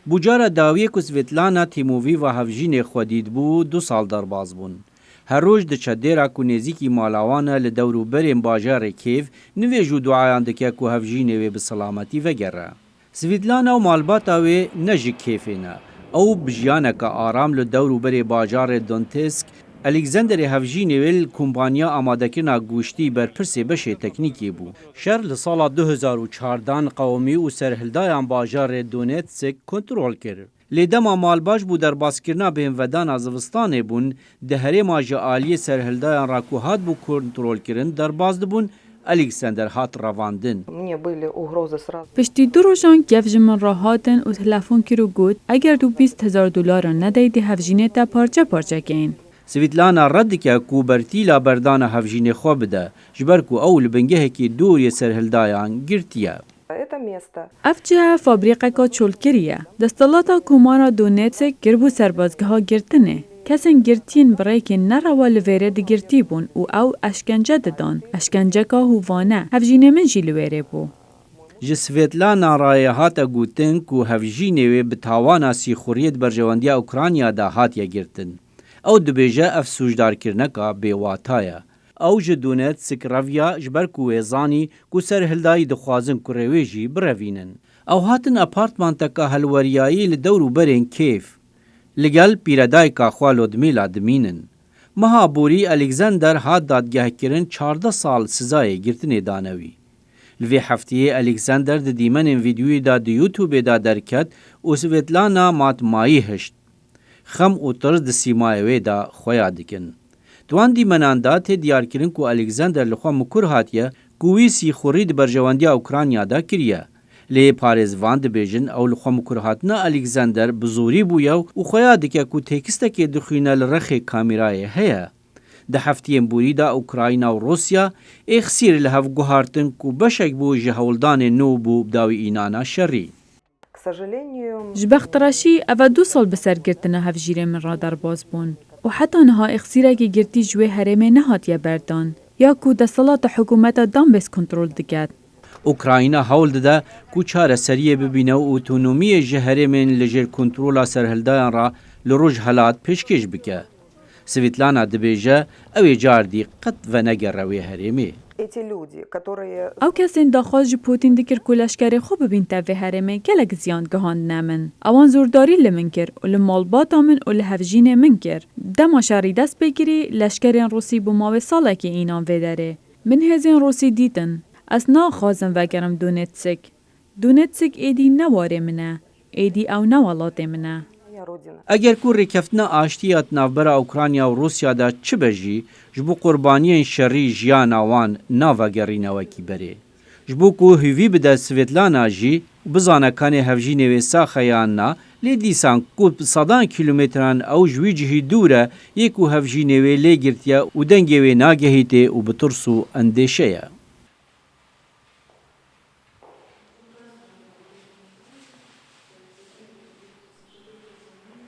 بوجارا داویه که سویتلانا تیمووی و هفجین خودید بو 2 سال درباز بون. هر روز دچه دیره که نزیکی مالاوانه لدورو برین باجار کیف نویجو دعایان دکه که هفجینه و بسلامتی وگره. سویتلانا و مالباتا و نجی کیفینه. او بجیانه که آرام لدورو بری باجار دونتسک الکساندر هفجینویل کمپانیا آمادهکرنا گوشتی بر پرسی بشه تکنیکی بو. شهر لسال 2014 قومی و سرهلدایان باجار دونتسک کنترول کرد. لیدما مالباش بو در باسکرنا بین ودان ازوستانه بون دهره ماج آلی سرهلدایان راکوهات بو کنترول کرن در باز بون الکساندر هات رواندن. پشتی 2 روزان گفت من راحتن و تلفن کرو گود اگر تو $20,000 ندهی هفجینه تا پارچه پارچه کن. سویتلانا رد که کوبرتیلا بردان هفجین خو بده جبر کو اول بنگه کی دوری سرهلدایان گرتیه. افجه فابریقه کا چولکریه دستالاتا کومارا دونتسک گربو سربازگه ها گرتنه کسین گرتین برای که نروال ویره دی گرتی بون او اشکنجه دادن اشکنجه که هوانه هفجین من جی لویره بو. جسویتلانا رایه هاتا گوتن کو هفجینه و بتاوانا سیخوریت برجواندیا اوکرانیا دا هاتیا گرتن. او دبیجه اف سوجدار کرنکا بیواتایه. او جدونت سکراویا جبر کویزانی کو سرهلدایی دخوازن کرویجی بروینن. او هاتن اپارتمان تکا هلوریایی لدورو برین کیف. لگل پیردای که خوالو دمیلا دمینن. مها بوری الکساندر هات دادگاه کرن 14 سال سزای گرتن دانوی. لوی هفتیه الکساندر د دیمن ویدیوی دا د یوتیوب دا درکت او سویتلانا مات مایی هشت. خم او طرز د سیمایوی دا خویا دکن. دوان دیمنان دا ته دیار کرن کو الکساندر لخوا مکر هاتیه کوی سی خورید برجواندیا اوکرانیا دا کریه. لی پارزوان بیجن او لخوا مکر هاتنا الکساندر بزوری بویا و خویا دکه کو تکسته که دخینه لرخی کامیرای هیا. ده هفتیم بوری دا اوکراینا و روسیا اخسیر لحف گوهارتن کو بشک بو جهولدان نو بو بداوی اینانا شری. جبختراشی اوه 2 سال بسرگرتنه هفجیره من را در باز بون. و حتی نها اخسیره که گرتی جوی حرمه نهات یا بردان یا کو دستالات حکومت دام بس کنترول دکد. اوکراینا حول داده کو چاره سریه ببینه و اوتونومی جهره من لجر کنترولا سرهلدایان را لروج حالات پیشکش بکه. سویتلانا دبیجه اوی جاردی قط و نگر روی حرمه. او کسین داخل پوتین دکر کلشکر خوب ببین تاوی حرمه گلک زیان گهاند نمن. اوان زورداری لمن کر و لمالباتا من و لحفجین من کر. دما شاری دست بگیری لشکرین روسی بماوی ساله که اینان ویداره. من هزین روسی دیتن. از نا خوازم وگرم دونتسک. دونتسک ایدی نواره منه. ایدی او نوالات منه. اگر کو ریکفتنا آشتیات نافبرا اوکرانیا و روسیا دا چه بجی جبو قربانیین شری جیان آوان ناوگرینو کی بره. جبو کو هیوی بده سویتلانا جی بزانه کانه هفجینه و ساخیان نا لی دیسان کو 100 کیلومتران او جوی جهی دوره یکو هفجینه و لی گرتیا و دنگه و ناگهیته و بترسو اندیشه.